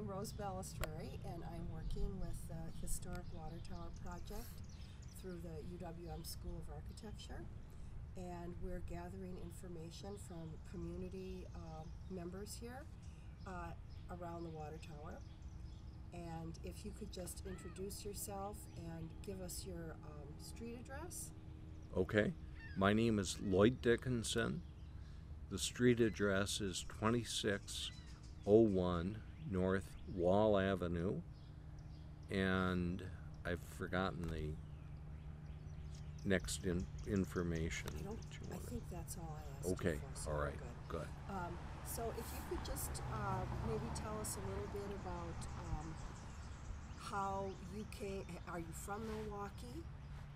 I'm Rose Balistreri, and I'm working with the Historic Water Tower Project through the UWM School of Architecture. And we're gathering information from community members here around the water tower. And if you could just introduce yourself and give us your street address. Okay, my name is LloydDickenson. The street address is 2601 North Wall Avenue, and I've forgotten the next information. I think that's all I asked. Okay, for, so all right, good. So if you could just maybe tell us a little bit about how you came. Are you from Milwaukee?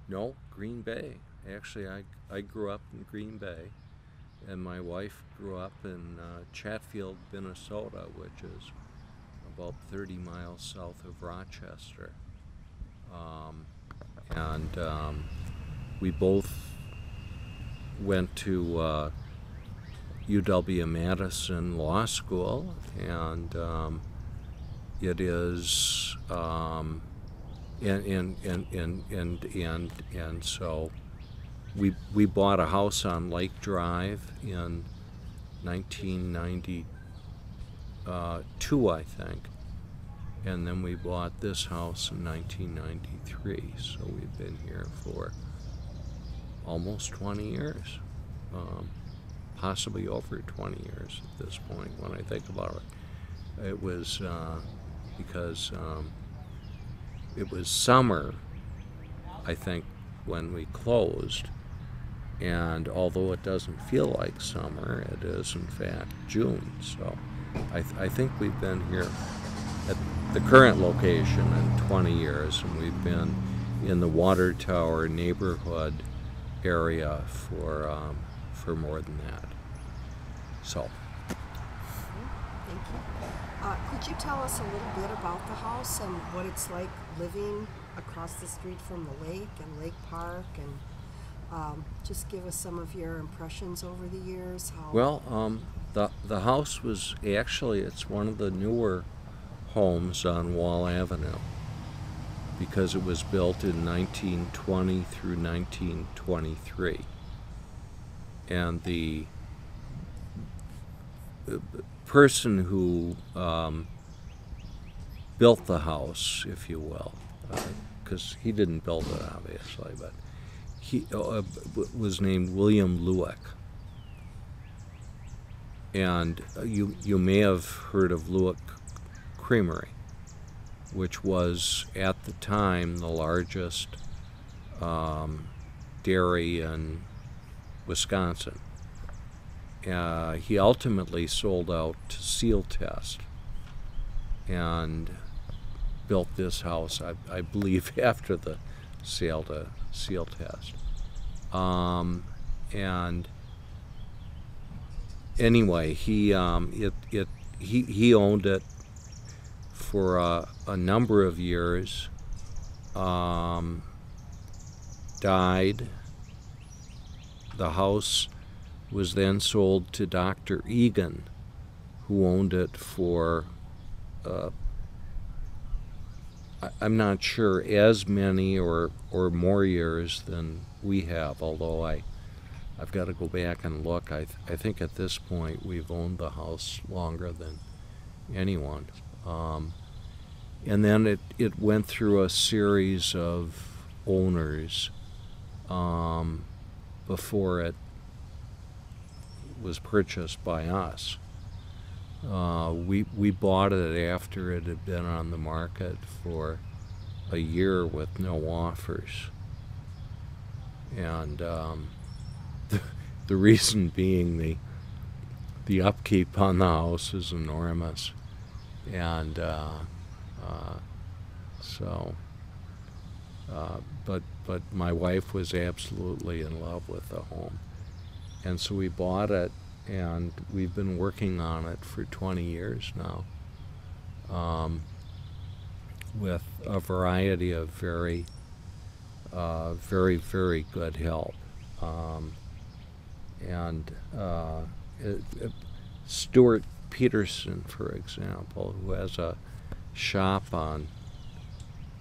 No, Green Bay. Actually, I grew up in Green Bay, and my wife grew up in Chatfield, Minnesota, which is about 30 miles south of Rochester. We both went to UW-Madison Law School, and it is and so we bought a house on Lake Drive in 1992, I think, and then we bought this house in 1993. So we've been here for almost 20 years, possibly over 20 years at this point when I think about it. It was because it was summer, I think, when we closed, and although it doesn't feel like summer, it is in fact June. So I think we've been here at the current location in 20 years, and we've been in the Water Tower neighborhood area for more than that. So. Thank you. Could you tell us a little bit about the house and what it's like living across the street from the lake and Lake Park, and just give us some of your impressions over the years? Well, the house was actually, it's one of the newer homes on Wall Avenue because it was built in 1920 through 1923. And the person who built the house, if you will, because he didn't build it obviously, but he was named William Lueck. And you may have heard of Lueck Creamery, which was at the time the largest dairy in Wisconsin. He ultimately sold out to Seal Test and built this house, I believe, after the sale to Seal Test. And anyway, he owned it for a number of years. Died. The house was then sold to Dr. Egan, who owned it for, I'm not sure, as many or more years than we have, although I've got to go back and look. I think at this point we've owned the house longer than anyone. And then it went through a series of owners before it was purchased by us. We bought it after it had been on the market for a year with no offers, and the reason being the upkeep on the house is enormous, and but my wife was absolutely in love with the home. And so we bought it, and we've been working on it for 20 years now, with a variety of very good help. Stuart Peterson, for example, who has a shop on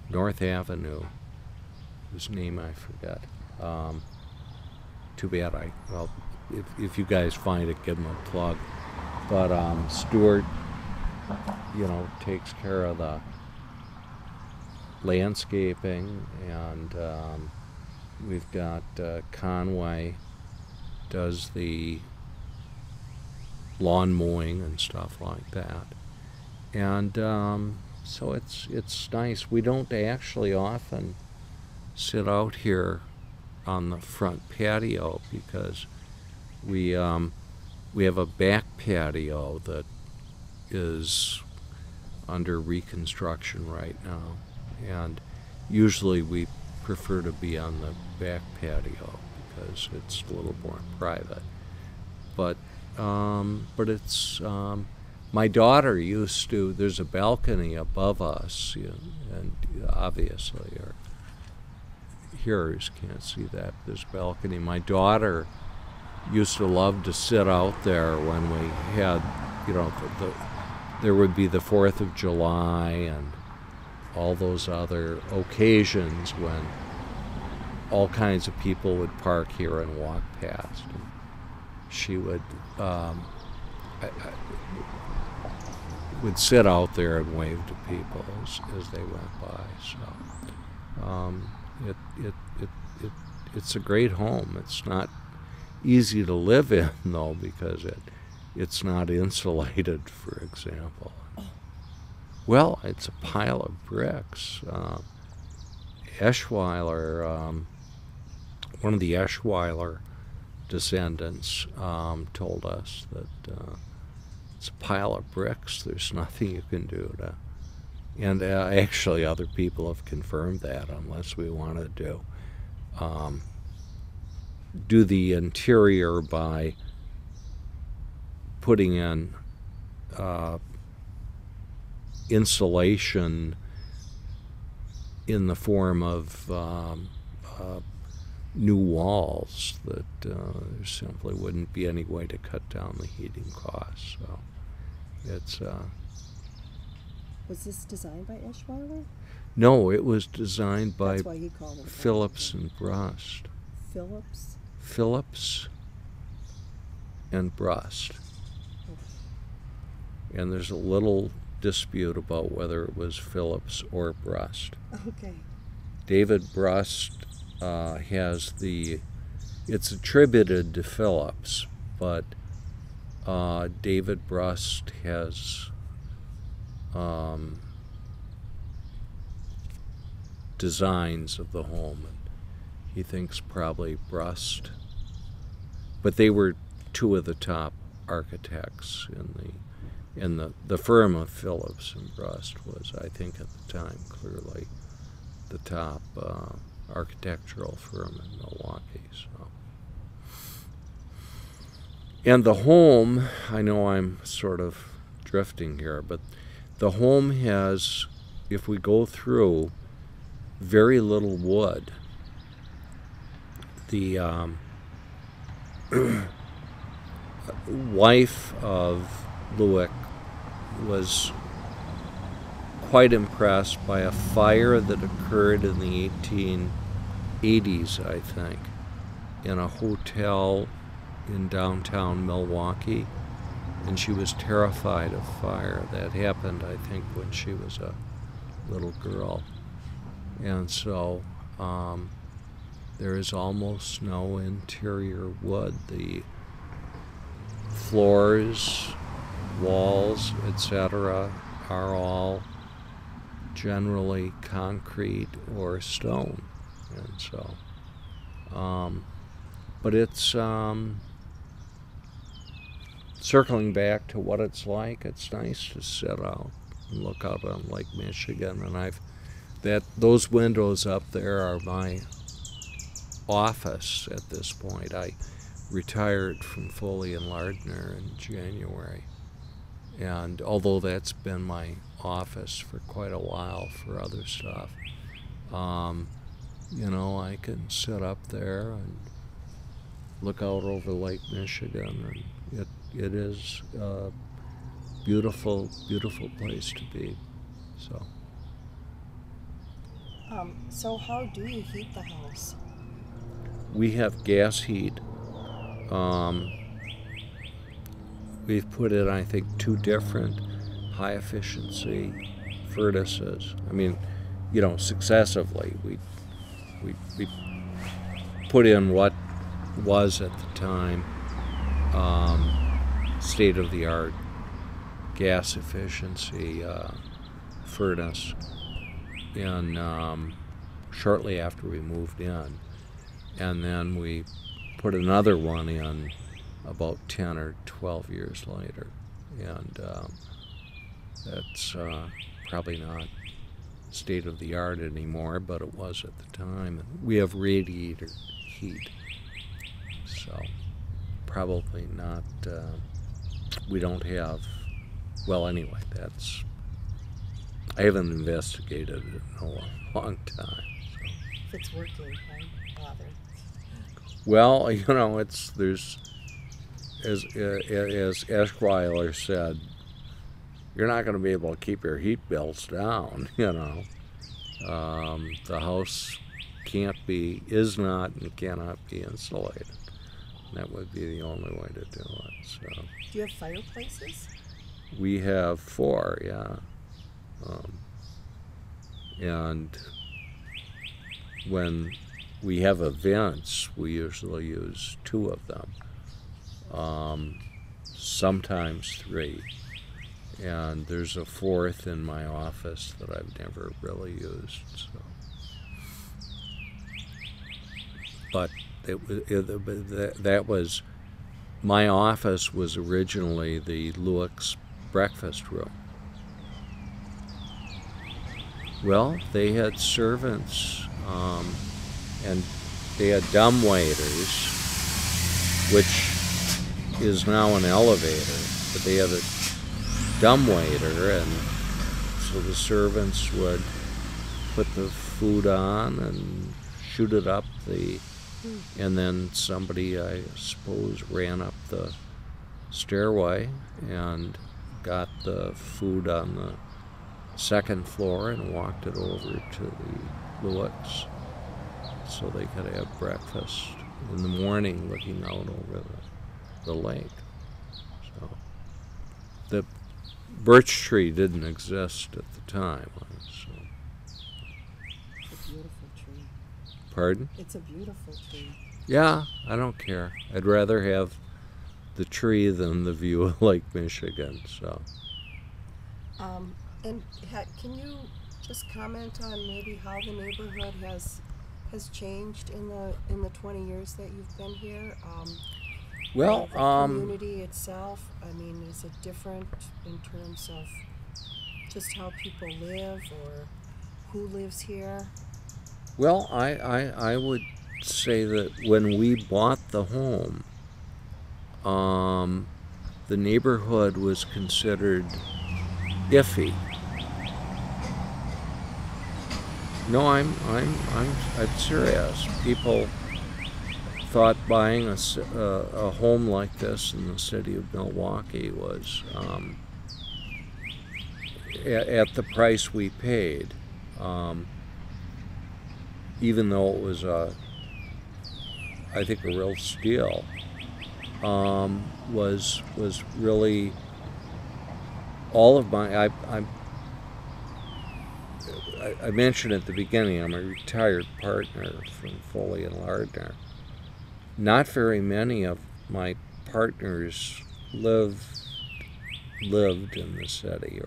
North Avenue, whose name I forget. Too bad if you guys find it, give him a plug. But Stuart, takes care of the landscaping, and we've got Conway does the lawn mowing and stuff like that. And so it's nice. We don't actually often sit out here on the front patio because we have a back patio that is under reconstruction right now, and usually we prefer to be on the back patio because it's a little more private. But it's my daughter used to. There's a balcony above us, and obviously our hearers can't see that. There's a balcony. My daughter used to love to sit out there when we had, there would be the 4th of July and all those other occasions when all kinds of people would park here and walk past. And she would would sit out there and wave to people as they went by. So it's a great home. It's not easy to live in, though, because it's not insulated, for example. Well, it's a pile of bricks. Eschweiler, one of the Eschweiler descendants told us that it's a pile of bricks. There's nothing you can do to... And actually other people have confirmed that, unless we want to do the interior by putting in insulation in the form of new walls, that there simply wouldn't be any way to cut down the heating costs. So it's... Was this designed by Eschweiler? No, it was designed by That's why he called it Phillips and Brust. Phillips? Phillips and Brust. And there's a little dispute about whether it was Phillips or Brust. Okay. David Brust has it's attributed to Phillips, but David Brust has designs of the home, and he thinks probably Brust. But they were two of the top architects in the firm of Phillips and Brust was, I think at the time, clearly the top architectural firm in Milwaukee. So. And the home, I know I'm sort of drifting here, but the home has, if we go through, very little wood. The wife of Lewick was quite impressed by a fire that occurred in the 1880s, I think, in a hotel in downtown Milwaukee, and she was terrified of fire. That happened, I think, when she was a little girl. And so there is almost no interior wood. The floors, walls, etc., are all generally concrete or stone. And so, but it's circling back to what it's like. It's nice to sit out and look out on Lake Michigan, and those windows up there are my office at this point. I retired from Foley and Lardner in January, and although that's been my office for quite a while for other stuff, I can sit up there and look out over Lake Michigan, and it is beautiful, beautiful place to be. So. So how do you heat the house? We have gas heat. We've put in, I think, 2 different high efficiency furnaces. I mean, successively. We put in what was at the time state of the art gas efficiency furnace in shortly after we moved in, and then we put another one in about 10 or 12 years later, and that's probably not state of the art anymore, but it was at the time. And we have radiator heat, so probably not. We don't have. Well, anyway, I haven't investigated it in a long time. So. If it's working, why bother? Well, there's as Eschweiler said, you're not going to be able to keep your heat bills down. The house is not and cannot be insulated. That would be the only way to do it. So. Do you have fireplaces? We have 4, yeah. And when we have events, we usually use 2 of them, sometimes 3. And there's a 4th in my office that I've never really used. So. But my office was originally the Lewick's breakfast room. Well, they had servants, and they had dumbwaiters, which is now an elevator, but they had a dumbwaiter, and so the servants would put the food on and shoot it up and then somebody, I suppose, ran up the stairway and got the food on the 2nd floor and walked it over to the Lewicks so they could have breakfast in the morning looking out over the lake. So the birch tree didn't exist at the time. So. It's a beautiful tree. Pardon? It's a beautiful tree. Yeah, I don't care. I'd rather have the tree than the view of Lake Michigan. So. And can you just comment on maybe how the neighborhood has changed in the 20 years that you've been here? Well, the community itself. I mean, is it different in terms of just how people live or who lives here? Well, I would say that when we bought the home, the neighborhood was considered iffy. No, I'm serious. People thought buying a home like this in the city of Milwaukee was at the price we paid, even though it was I think a real steal, was really all of my. I mentioned at the beginning, I'm a retired partner from Foley and Lardner. Not very many of my partners lived in the city,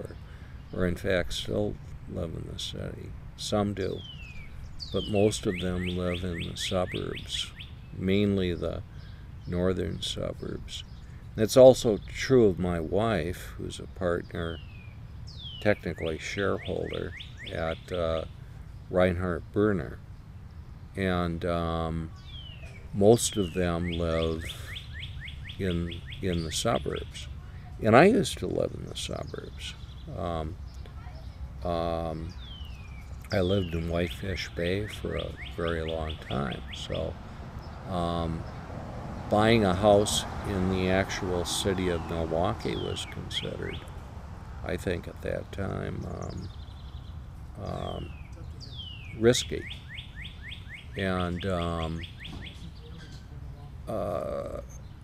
or in fact still live in the city. Some do, but most of them live in the suburbs, mainly the northern suburbs. And it's also true of my wife, who's a partner, technically shareholder, at Reinhardt Berner, and most of them live in the suburbs, and I used to live in the suburbs. I lived in Whitefish Bay for a very long time, so buying a house in the actual city of Milwaukee was considered I think at that time, risky. And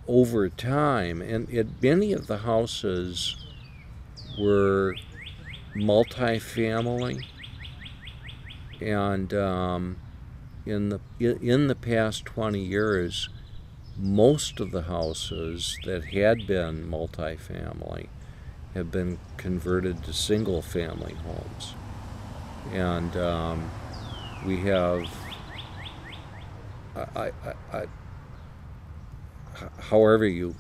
over time, and many of the houses were multifamily, and in the past 20 years, most of the houses that had been multifamily have been converted to single-family homes, and we have, however you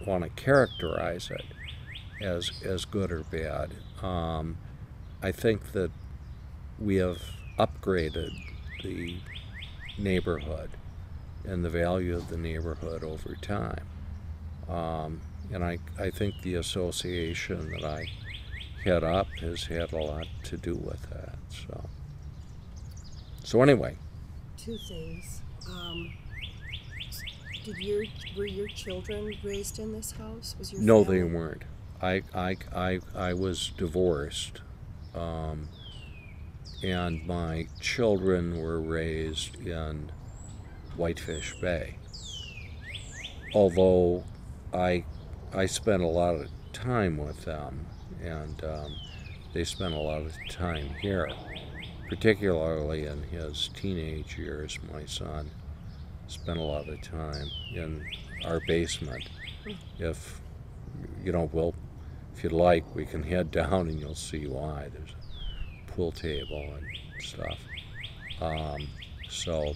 want to characterize it, as good or bad. I think that we have upgraded the neighborhood and the value of the neighborhood over time. And I think the association that I head up has had a lot to do with that. So anyway. Two things. Were your children raised in this house? Was your No, family? they weren't. I was divorced, and my children were raised in Whitefish Bay. Although I spent a lot of time with them, and they spent a lot of time here, particularly in his teenage years. My son spent a lot of time in our basement. If you'd like, we can head down and you'll see why. There's a pool table and stuff. So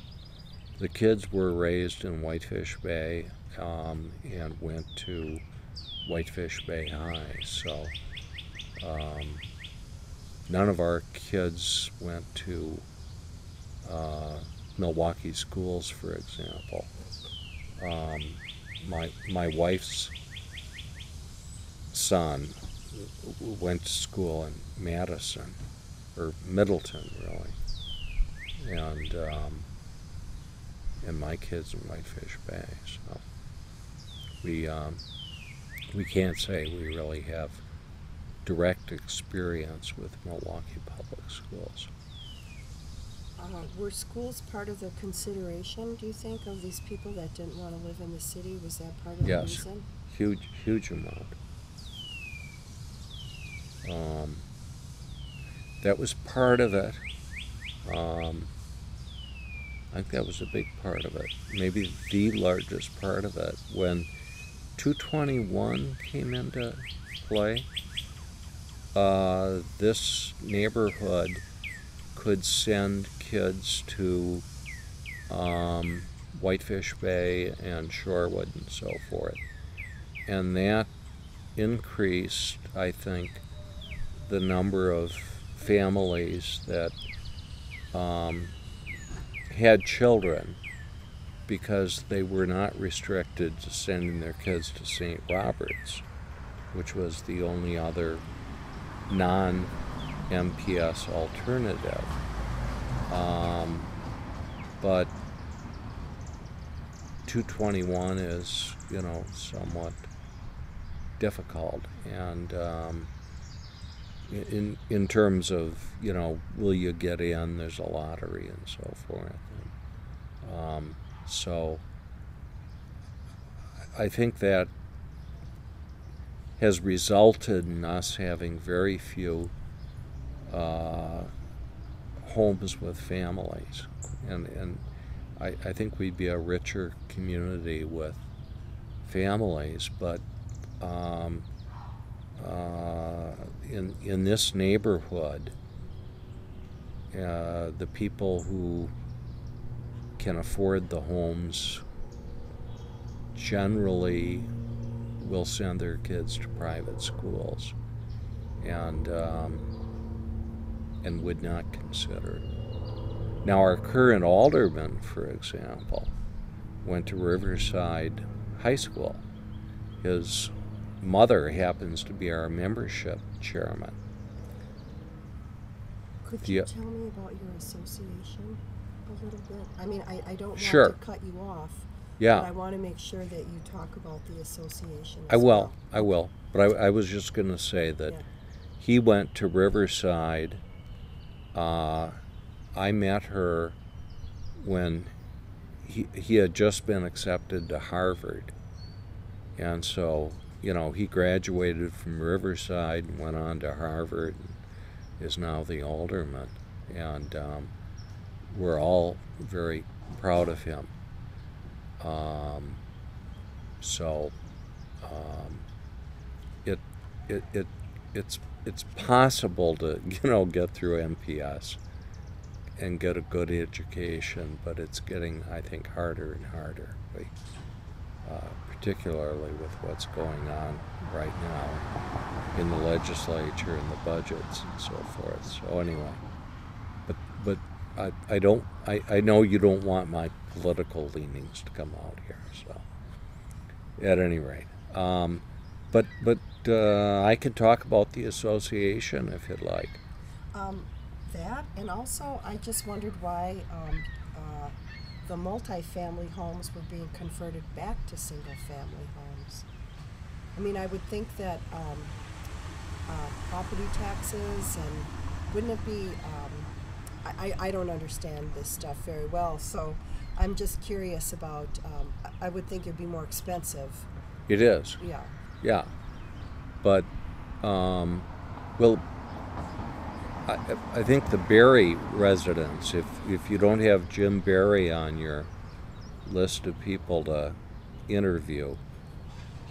the kids were raised in Whitefish Bay, and went to Whitefish Bay High. So none of our kids went to Milwaukee schools, for example. My wife's son went to school in Madison, or Middleton, really, and my kids in Whitefish Bay. So we can't say we really have direct experience with Milwaukee public schools. Were schools part of the consideration, do you think, of these people that didn't want to live in the city? Was that part of the reason? Huge amount. That was part of it. I think that was a big part of it. Maybe the largest part of it. When 221 came into play, this neighborhood could send kids to Whitefish Bay and Shorewood and so forth. And that increased, I think, the number of families that had children, because they were not restricted to sending their kids to St. Robert's, which was the only other non-MPS alternative. But 221 is, somewhat difficult, and in terms of, will you get in? There's a lottery and so forth. So I think that has resulted in us having very few homes with families, and I think we'd be a richer community with families, but in this neighborhood, the people who can afford the homes generally will send their kids to private schools, and would not consider it. Now, our current alderman, for example, went to Riverside High School. His mother happens to be our membership chairman. Could you tell me about your association a little bit? I mean, I don't want Sure. to cut you off, Yeah. But I want to make sure that you talk about the association I as will. well. I will. But I was just going to say that Yeah. he went to Riverside. I met her when he had just been accepted to Harvard. And so, he graduated from Riverside and went on to Harvard and is now the alderman. And we're all very proud of him. So it it's possible to get through MPS and get a good education, but it's getting, I think, harder and harder, particularly with what's going on right now in the legislature and the budgets and so forth. So anyway, but I know you don't want my political leanings to come out here. So at any rate, but I can talk about the association if you'd like. That, and also I just wondered why the multi-family homes were being converted back to single-family homes. I mean, I would think that property taxes, and wouldn't it be, I don't understand this stuff very well, so I'm just curious about, I would think it'd be more expensive. It is. Yeah. Yeah. But, well, I think the Barry residents, if you don't have Jim Barry on your list of people to interview,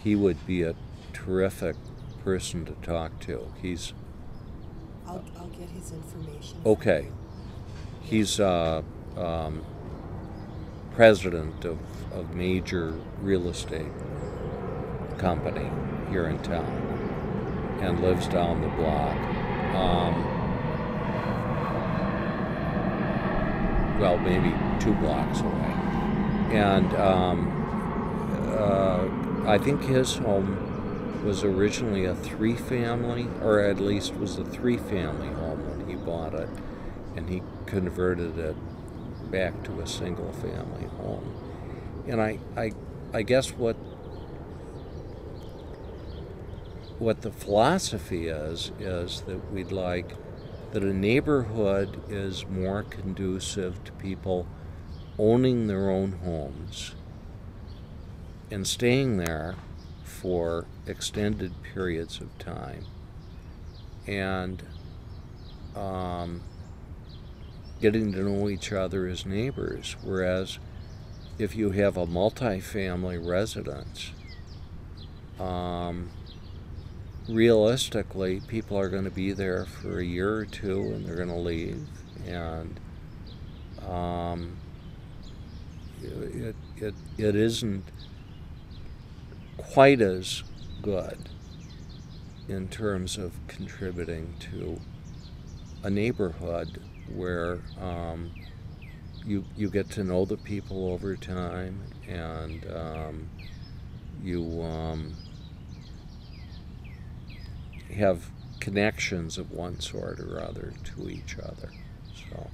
he would be a terrific person to talk to. I'll get his information. Okay. He's president of a major real estate company here in town and lives down the block. Well, maybe 2 blocks away. And I think his home was originally a 3-family, or at least was a 3-family home when he bought it, and he converted it back to a single-family home. And I guess what the philosophy is that we'd like that a neighborhood is more conducive to people owning their own homes and staying there for extended periods of time, and getting to know each other as neighbors. Whereas if you have a multi-family residence, realistically, people are going to be there for a year or 2 and they're going to leave, and it isn't quite as good in terms of contributing to a neighborhood where you get to know the people over time, and you have connections of one sort or other to each other. So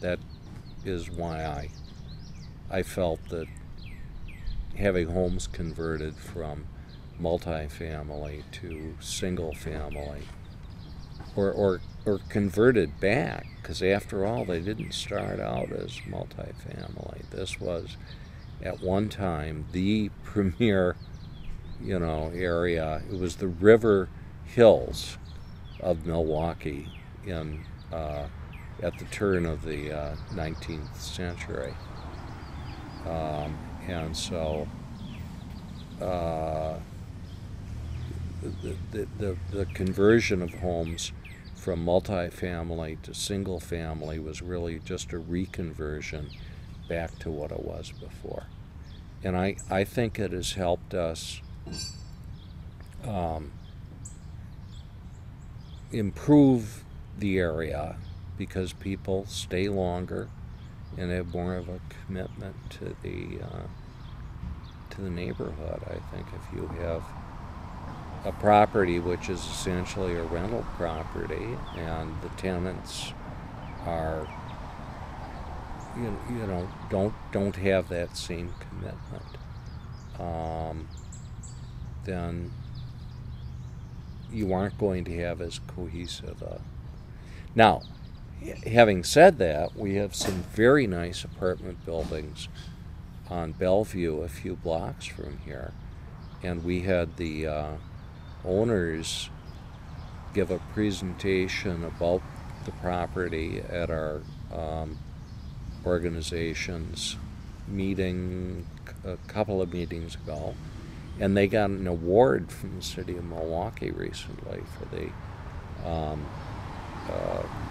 that is why I felt that having homes converted from multifamily to single family, or converted back, because after all, they didn't start out as multifamily. This was at one time the premier area. It was the River Hills of Milwaukee at the turn of the 19th century. And so the conversion of homes from multifamily to single family was really just a reconversion back to what it was before. And I think it has helped us improve the area, because people stay longer and have more of a commitment to the neighborhood. I think if you have a property which is essentially a rental property and the tenants are you know, don't have that same commitment, then you aren't going to have as cohesive a. Now, having said that, we have some very nice apartment buildings on Bellevue, a few blocks from here, and we had the owners give a presentation about the property at our organization's meeting a couple of meetings ago, and they got an award from the city of Milwaukee recently for the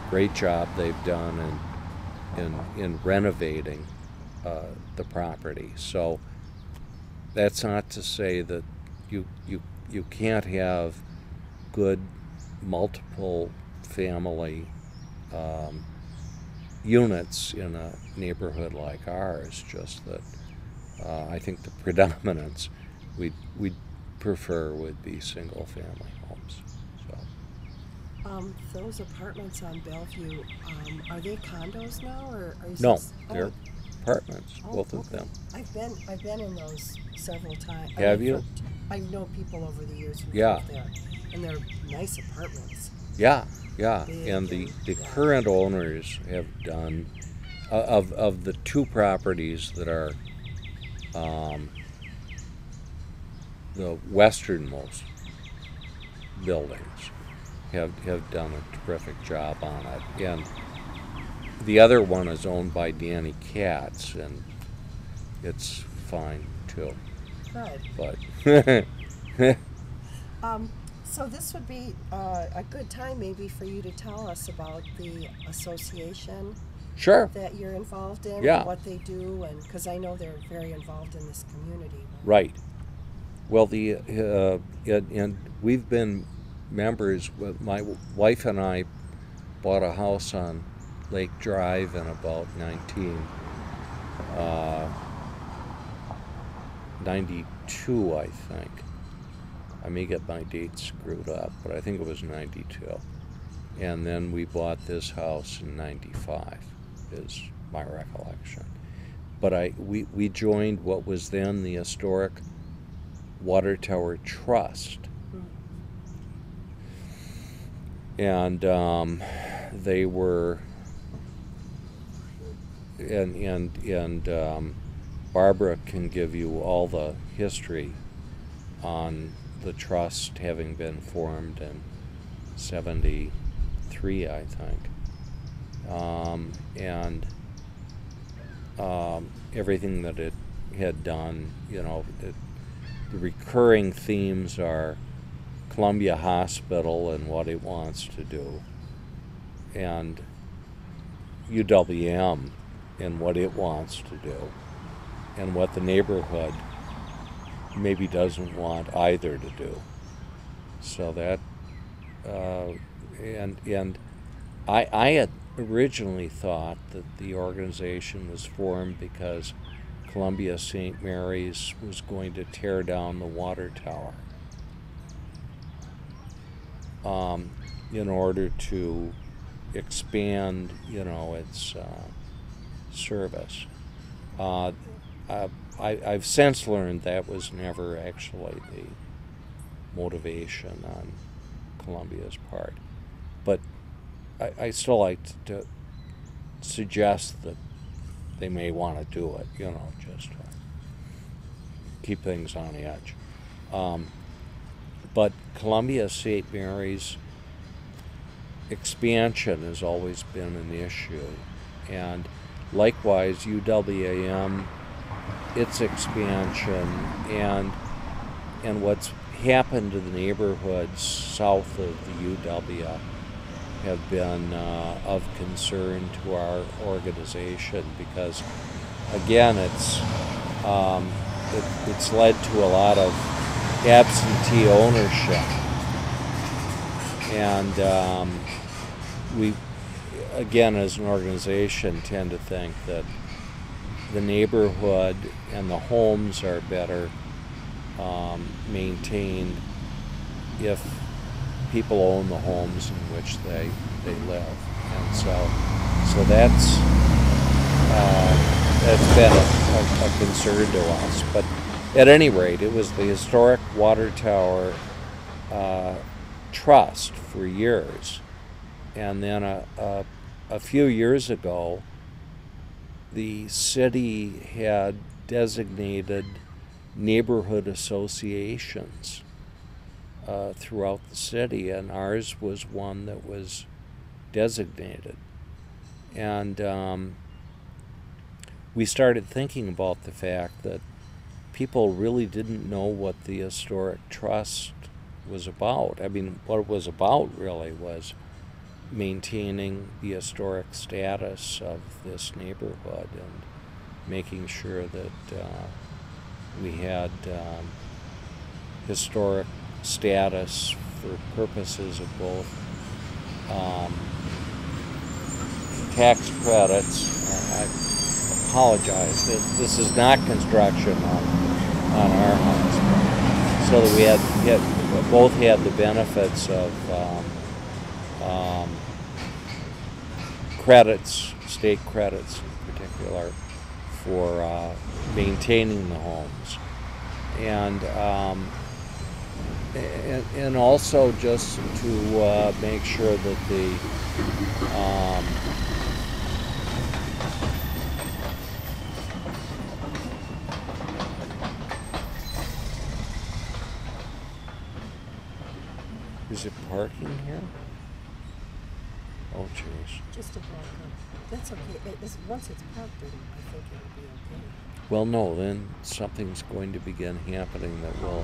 great job they've done in renovating the property. So that's not to say that you can't have good multiple family units in a neighborhood like ours, just that I think the predominance we'd prefer would be single family homes. So those apartments on Bellevue, are they condos now, or are you? no, they're apartments, both of them. I've been in those several times. Have you? I know people over the years who Yeah. live there, and they're nice apartments. Yeah, Big and the yeah. current owners have done of the two properties that are the westernmost buildings have done a terrific job on it, and the other one is owned by Danny Katz, and it's fine too. Good. But So this would be a good time maybe for you to tell us about the association sure, that you're involved in, Yeah. and what they do, and because I know they're very involved in this community. right. Well, and we've been members. My wife and I bought a house on Lake Drive in about 1992, I think. I may get my dates screwed up, but I think it was 92. And then we bought this house in 95, is my recollection. But we joined what was then the Historic Water Tower Trust. And they were, and Barbara can give you all the history on the trust having been formed in 73, I think, and everything that it had done. You know, the recurring themes are Columbia Hospital and what it wants to do, and UWM and what it wants to do, and what the neighborhood maybe doesn't want either to do. So that, and I had originally thought that the organization was formed because Columbia St. Mary's was going to tear down the water tower in order to expand, you know, its service. I've since learned that was never actually the motivation on Columbia's part. But I still like to suggest that they may want to do it, you know, just to keep things on edge. But Columbia St. Mary's expansion has always been an issue. And likewise, UWM, its expansion, and what's happened to the neighborhoods south of the UW have been of concern to our organization, because again it's led to a lot of absentee ownership, and we again as an organization tend to think that the neighborhood and the homes are better maintained if people own the homes in which they live. And so that's That's been a concern to us. But at any rate, it was the Historic Water Tower Trust for years. And then a few years ago, the city had designated neighborhood associations throughout the city, and ours was one that was designated. And we started thinking about the fact that people really didn't know what the Historic Trust was about. I mean, what it was about really was maintaining the historic status of this neighborhood and making sure that we had historic status for purposes of both tax credits. I apologize that this is not construction on our house, so that we both had the benefits of credits, state credits in particular, for maintaining the homes, and also just to make sure that the is it parking here? Oh, jeez. Just a block up. That's okay. Once it's parked, I think it'll be okay. Well, no, then something's going to begin happening that will,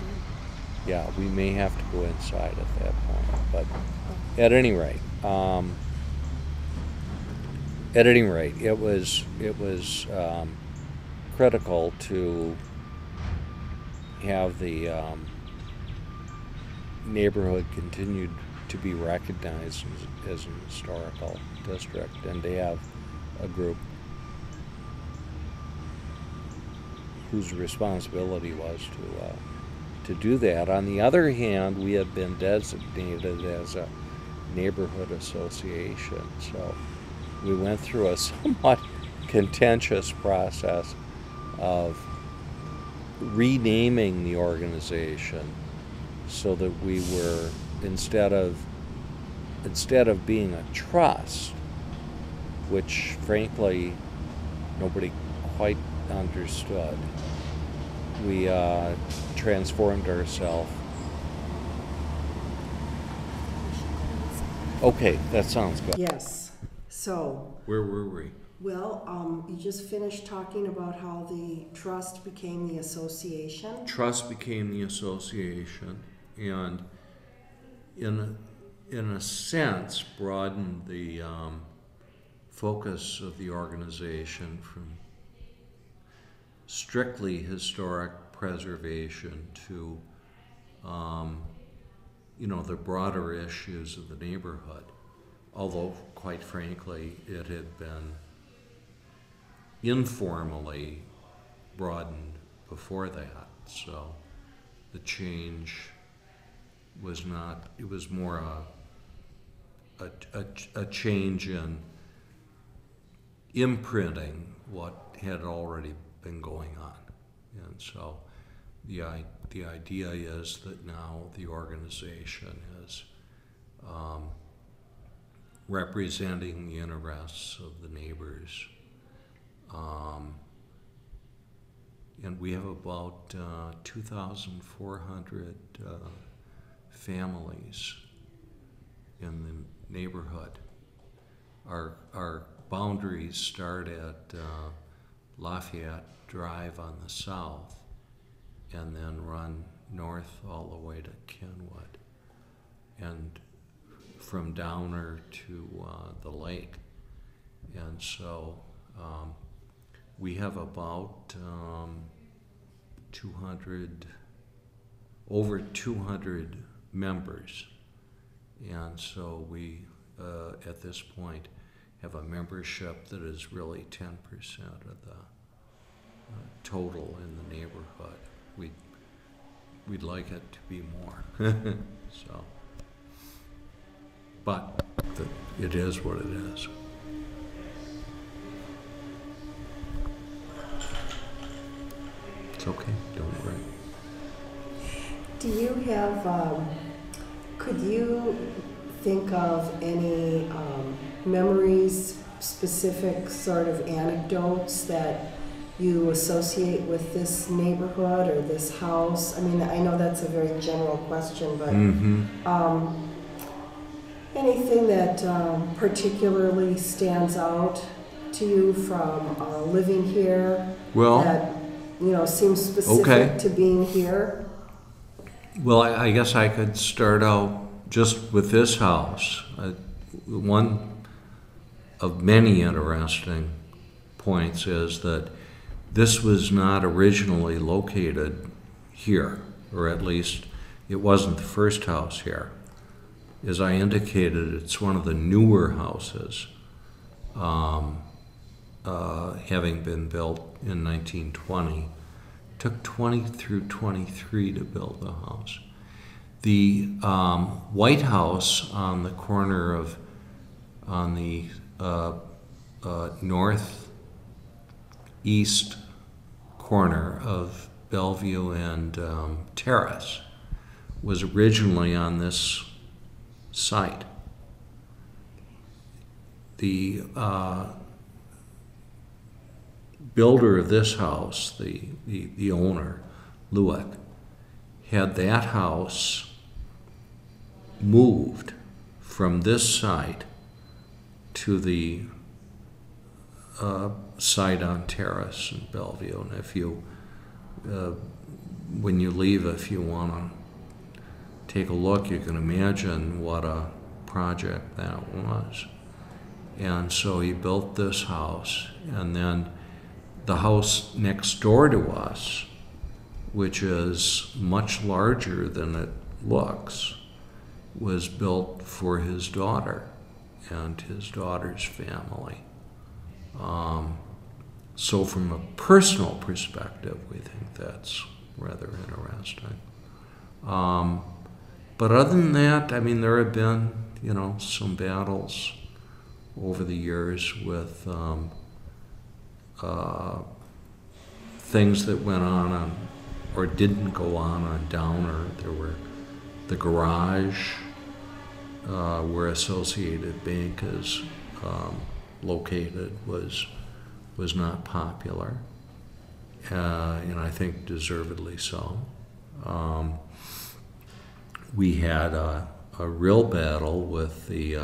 yeah, we may have to go inside at that point. But at any rate, it was critical to have the neighborhood continued to be recognized as an historical district, and to have a group whose responsibility was to do that. On the other hand, we had been designated as a neighborhood association, so we went through a somewhat contentious process of renaming the organization so that we were, instead of being a trust, which frankly nobody quite understood, we transformed ourselves. Okay, that sounds good. Yes. So, Where were we? well, you just finished talking about how the trust became the association. Trust became the association, and in a sense broadened the focus of the organization from strictly historic preservation to the broader issues of the neighborhood, although quite frankly it had been informally broadened before that. So the change was not, it was more a change in imprinting what had already been going on. And so the idea is that now the organization is representing the interests of the neighbors. And we have about 2,400 families in the neighborhood. Our boundaries start at Lafayette Drive on the south and then run north all the way to Kenwood and from Downer to the lake. And so we have about over 200 members. And so we, at this point, have a membership that is really 10% of the total in the neighborhood. We'd like it to be more. So, but it is what it is. okay, don't worry. Do you have, could you think of any memories, specific sort of anecdotes that you associate with this neighborhood or this house? I mean, I know that's a very general question, but anything that particularly stands out to you from living here Well, that, you know, seems specific okay. to being here? Well, I guess I could start out just with this house. One of many interesting points is that this was not originally located here, or at least it wasn't the first house here. As I indicated, it's one of the newer houses, having been built in 1920. Took 20 through 23 to build the house. The White House on the corner of, on the northeast corner of Bellevue and Terrace was originally on this site. The builder of this house, the owner, Lewick, had that house moved from this site to the site on Terrace in Bellevue. And if you, when you leave, if you want to take a look, you can imagine what a project that was. And so he built this house, and then the house next door to us, which is much larger than it looks, was built for his daughter and his daughter's family. So from a personal perspective, we think that's rather interesting. But other than that, I mean, there have been, you know, some battles over the years with things that went on or didn't go on Downer. There were the garage where Associated Bank is located was not popular, and I think deservedly so. We had a real battle with the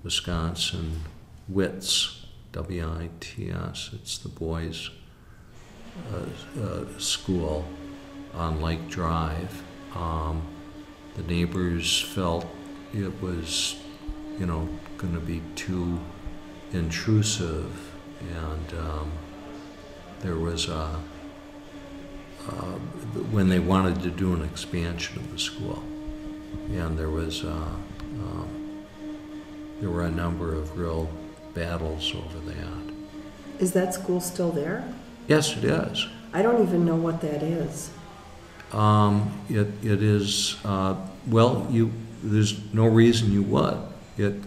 Wisconsin WITS, W-I-T-S. It's the boys' school on Lake Drive. The neighbors felt it was, you know, going to be too intrusive, and there was when they wanted to do an expansion of the school, and there was there were a number of real battles over that. Is that school still there? Yes, it is. I don't even know what that is. It is, well, there's no reason you would. It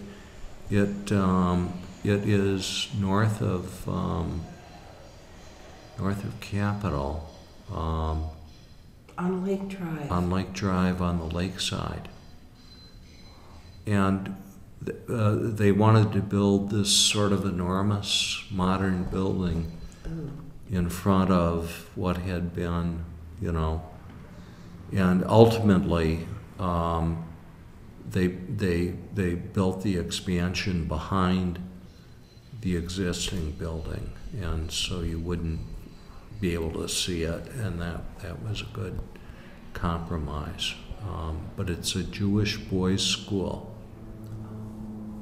is north of Capitol. On Lake Drive. On Lake Drive on the lakeside. And they wanted to build this sort of enormous modern building in front of what had been, you know, and ultimately they built the expansion behind the existing building, and so you wouldn't be able to see it, and that was a good compromise. But it's a Jewish boys' school,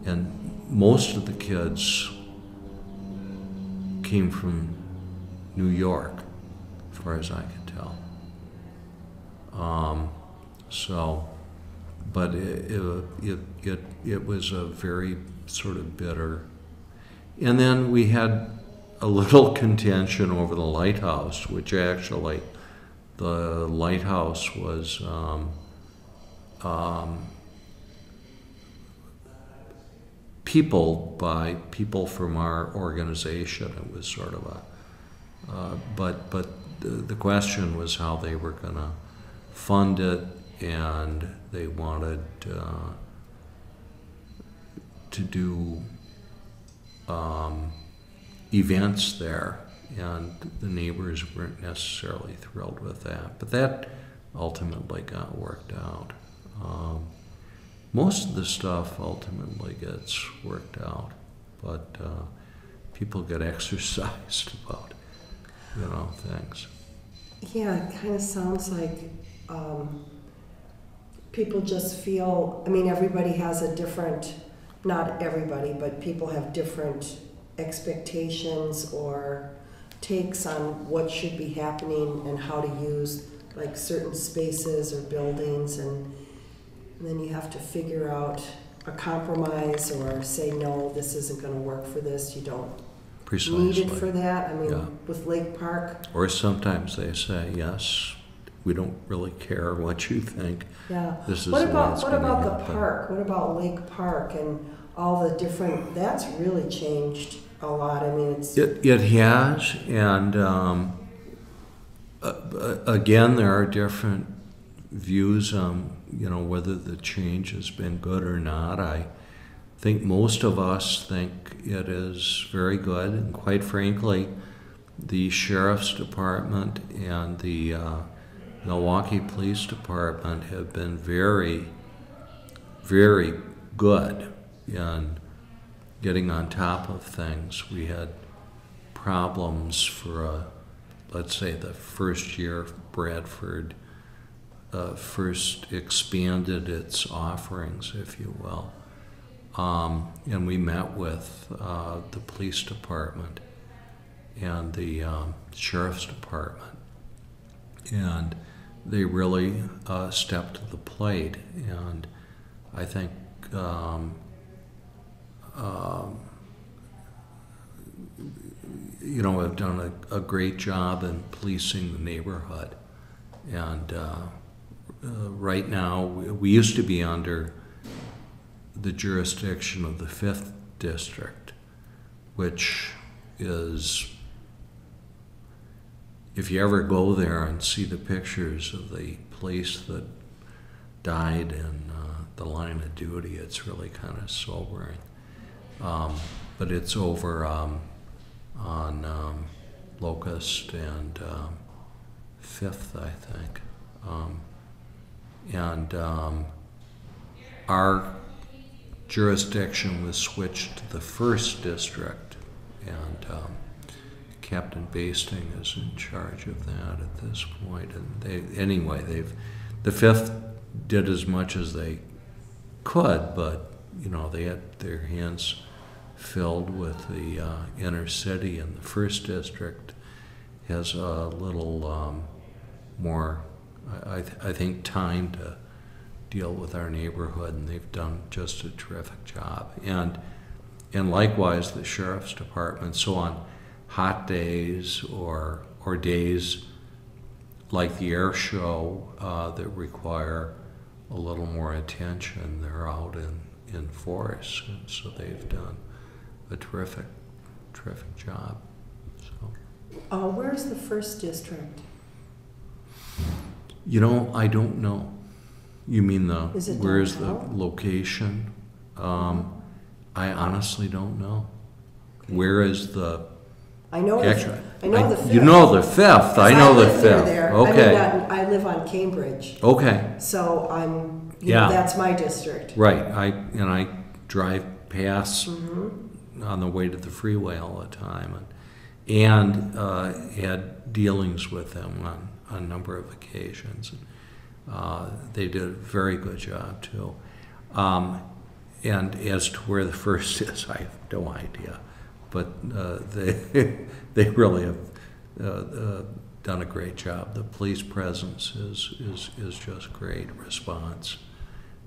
and most of the kids came from New York, as far as I can tell. But it was a very sort of bitter. And then we had a little contention over the lighthouse, which actually the lighthouse was peopled by people from our organization. It was sort of a, but the question was how they were going to fund it, and they wanted to do events there, and the neighbors weren't necessarily thrilled with that. But that ultimately got worked out. Most of the stuff ultimately gets worked out, but people get exercised about, things. Yeah, it kind of sounds like people just feel, I mean, everybody has a different, not everybody, but people have different expectations or takes on what should be happening and how to use like certain spaces or buildings, and then you have to figure out a compromise or say, no, this isn't going to work for this, you don't need it for that. I mean, Yeah. with Lake Park. Or sometimes they say, yes, we don't really care what you think. Yeah. This is what about happen. the park? What about Lake Park and all the different, that's really changed a lot. I mean, It has, and again, there are different views on whether the change has been good or not. I think most of us think it is very good, and quite frankly, the Sheriff's Department and the Milwaukee Police Department have been very, very good in getting on top of things. We had problems for, let's say, the first year Bradford first expanded its offerings, if you will. And we met with the police department and the sheriff's department, and they really stepped to the plate, and I think have done a great job in policing the neighborhood. And right now, we used to be under the jurisdiction of the 5th District, which is, if you ever go there and see the pictures of the police that died in the line of duty, it's really kind of sobering. But it's over on Locust and 5th, I think. Our jurisdiction was switched to the 1st District, and Captain Basting is in charge of that at this point. And the 5th did as much as they could, but they had their hands filled with the inner city, and the 1st District has a little more, I think, time to deal with our neighborhood, and they've done just a terrific job. And likewise, the Sheriff's Department. So on hot days or days like the air show that require a little more attention, they're out in force, and so they've done a terrific job. So, where's the 1st District? I don't know. You mean where's the downtown? location? I honestly don't know. Okay. Where is the? I know. Actually, I know the 5th. You know the 5th. I know the 5th. There. Okay. I live on Cambridge. Okay. So I'm. That's my district. Right. I drive past on the way to the freeway all the time, and had dealings with them on a number of occasions. They did a very good job too. And as to where the 1st is, I have no idea. But they really have done a great job. The police presence is just great. Response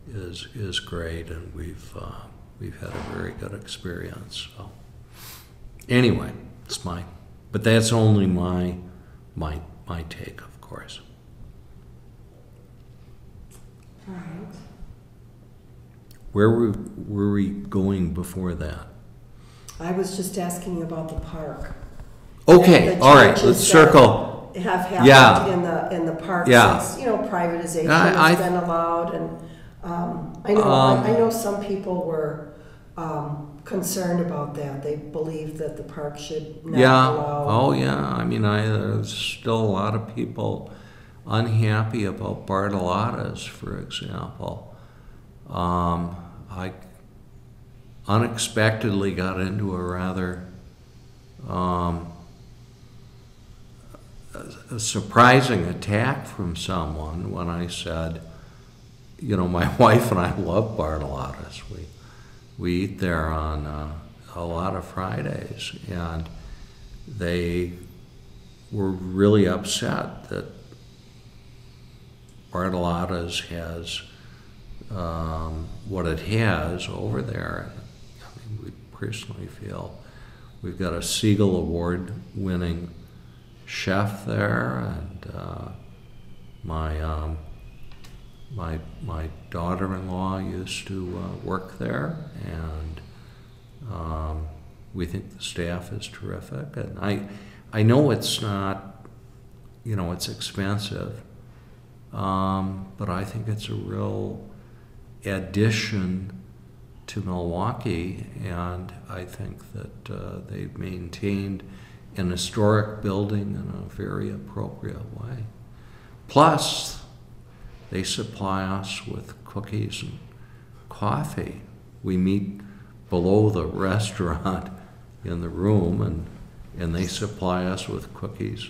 is great, and we've had a very good experience. So anyway, but that's only my take, of course. All right. Where were we going before that? I was just asking you about the park. Okay, all right. Let's circle have happened Yeah. in the park Yeah. since, you know, privatization I- has been allowed, and I know some people were concerned about that. They believe that the park should not Yeah. allow. Oh, yeah. I mean, there's still a lot of people unhappy about Bartolotta's, for example. I unexpectedly got into a rather a surprising attack from someone when I said, you know, my wife and I love Bartolotta's. We eat there on a lot of Fridays, and they were really upset that Bartolotta's has what it has over there. I mean, we personally feel we've got a Siegel Award-winning chef there, and my daughter-in-law used to work there, and we think the staff is terrific. And I know it's not, you know, it's expensive, but I think it's a real addition to Milwaukee, and I think that they've maintained an historic building in a very appropriate way. Plus, they supply us with cookies and coffee. We meet below the restaurant in the room, and they supply us with cookies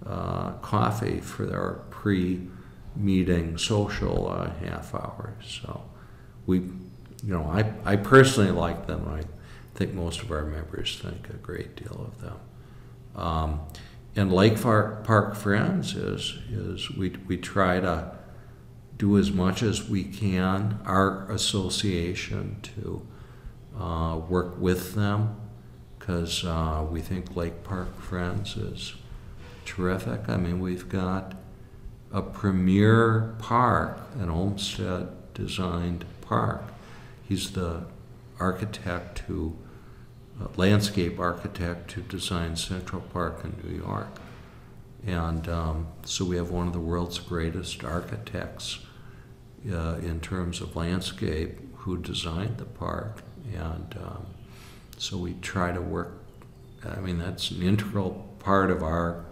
and coffee for our pre-meeting social half hour. So I personally like them. I think most of our members think a great deal of them. And Lake Park Friends is we try to do as much as we can, our association, to work with them, because we think Lake Park Friends is terrific. I mean, we've got a premier park, an Olmsted-designed park. He's the architect landscape architect who designed Central Park in New York. And so we have one of the world's greatest architects in terms of landscape who designed the park. And so we try to work, I mean, that's an integral part of our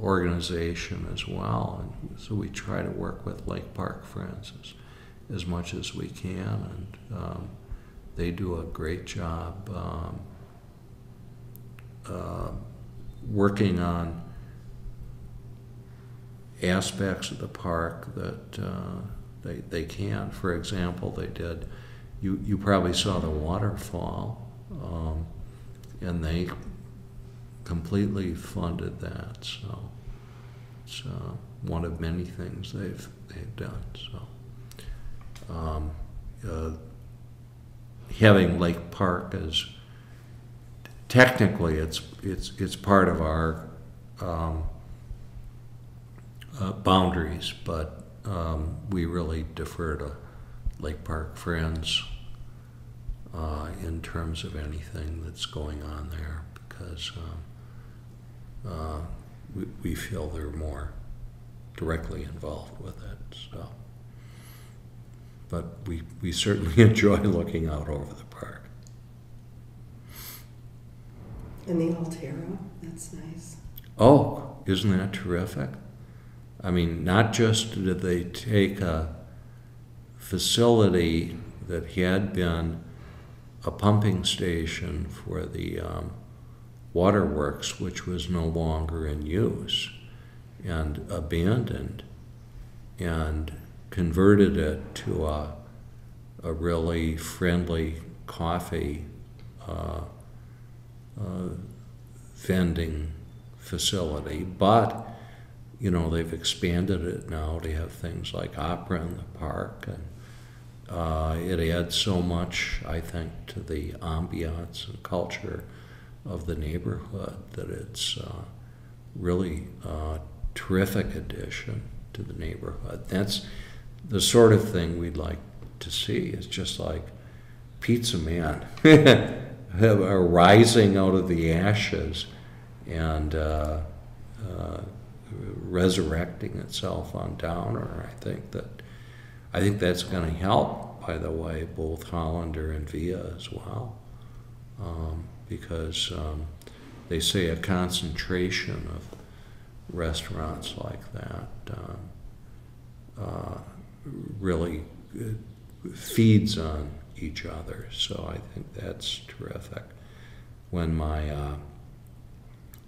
organization as well. And so we try to work with Lake Park Friends as much as we can. And they do a great job working on aspects of the park that they can. For example, they did, you probably saw the waterfall, and they completely funded that. So it's one of many things they've done. So having Lake Park as technically it's part of our boundaries, but we really defer to Lake Park Friends in terms of anything that's going on there, because we feel they're more directly involved with it. So, but we certainly enjoy looking out over the park. And the Altera, that's nice. Oh, isn't that terrific? I mean, not just did they take a facility that had been a pumping station for the waterworks, which was no longer in use and abandoned, and converted it to a really friendly coffee vending facility. But you know, they've expanded it now to have things like opera in the park, and it adds so much, I think, to the ambiance and culture of the neighborhood that it's really a terrific addition to the neighborhood. That's the sort of thing we'd like to see. It's just like Pizza Man rising out of the ashes and resurrecting itself on Downer. I think that's going to help, by the way, both Hollander and Via as well, because they say a concentration of restaurants like that really feeds on each other. So I think that's terrific. When my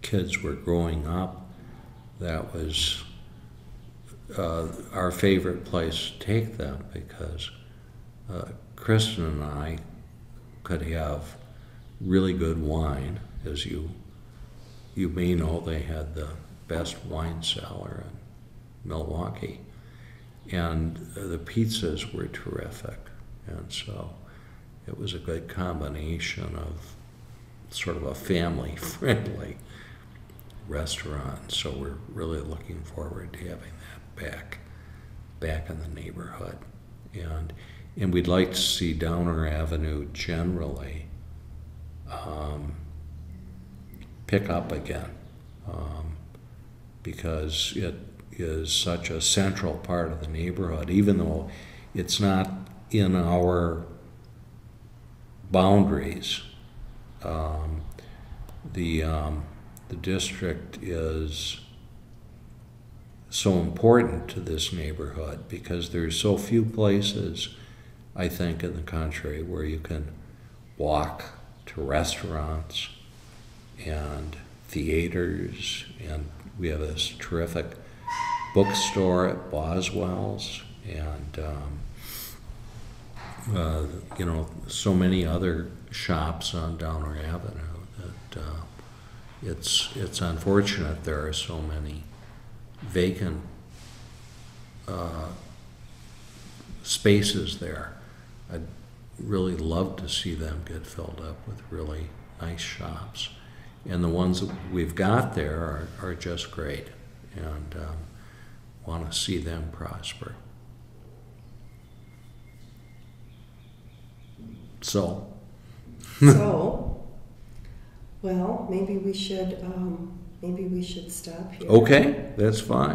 kids were growing up, that was our favorite place to take them, because Kristen and I could have really good wine. As you may know, they had the best wine cellar in Milwaukee, and the pizzas were terrific, and so it was a good combination of sort of a family-friendly restaurant. So we're really looking forward to having that back in the neighborhood, and we'd like to see Downer Avenue generally pick up again, because it is such a central part of the neighborhood, even though it's not in our boundaries. The district is so important to this neighborhood because there's so few places, I think, in the country where you can walk to restaurants and theaters, and we have this terrific bookstore at Boswell's, and you know, so many other shops on Downer Avenue that it's unfortunate there are so many vacant spaces there. I'd really love to see them get filled up with really nice shops, and the ones that we've got there are just great, and want to see them prosper. So, well, maybe we should stop here. okay, that's fine.